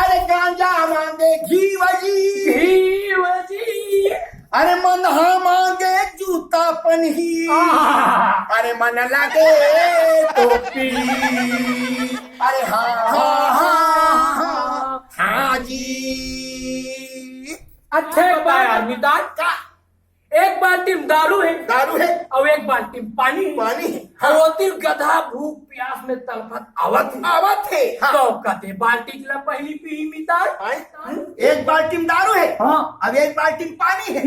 अरे गांजा मांगे घी वजी, अरे मन हा मांगे जूता पण ही, अरे मन लागे टोपी, अरे हा हा हा हा जी। अच्छे बताया मितान का एक बाल्टी में दारू है दारू है, और एक बाल्टी में पानी है। पानी है, होती गधा भूख प्यास में तड़पत आवत है। हाँ। तो कहते बाल्टी के पहली पी मितान। एक बाल्टी में दारू है, हाँ। अब एक बाल्टी में पानी है,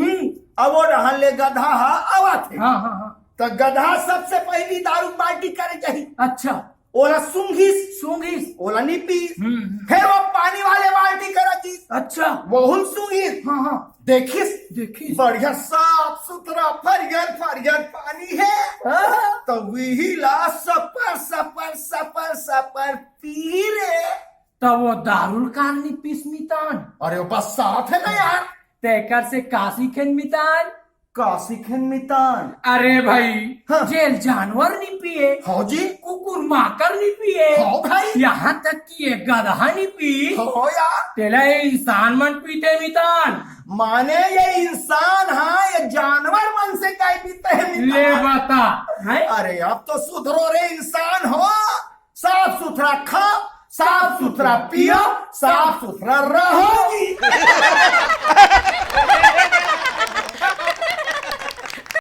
अब वो रहले गधा आवत है। हाँ हाँ हाँ। तो गधा सबसे पहली दारू बाल्टी करे चाहिए, अच्छा ओला सूंघिस सूंघिस। ओला नी पीस, फिर वो पानी वाले बाल्टी करा चीज अच्छा बहुल सूंघिस। हाँ हाँ देखिस देखिस। बढ़िया साफ सुथरा फरियर पानी है, तो वही ला सपर पी रे। तब वो दारू कारनी पीस मितान। अरे वो बस साफ है ना यार। तेकर से काशी खेन मितान। काशी खन मितान। अरे भाई हाँ। जेल जानवर नहीं पिए, हाँ जी, कुकुर माकर नहीं पिए, हाँ भाई, यहाँ तक कि ये गधा नहीं पी। हाँ यार, तेला ये इंसान मन पीते मितान। माने ये इंसान हाँ ये जानवर मन से काय पीते हैं ले मितान। बता है। अरे अब तो सुधरो रे इंसान हो, साफ सुथरा खाओ, साफ सुथरा पियो, साफ सुथरा रहो।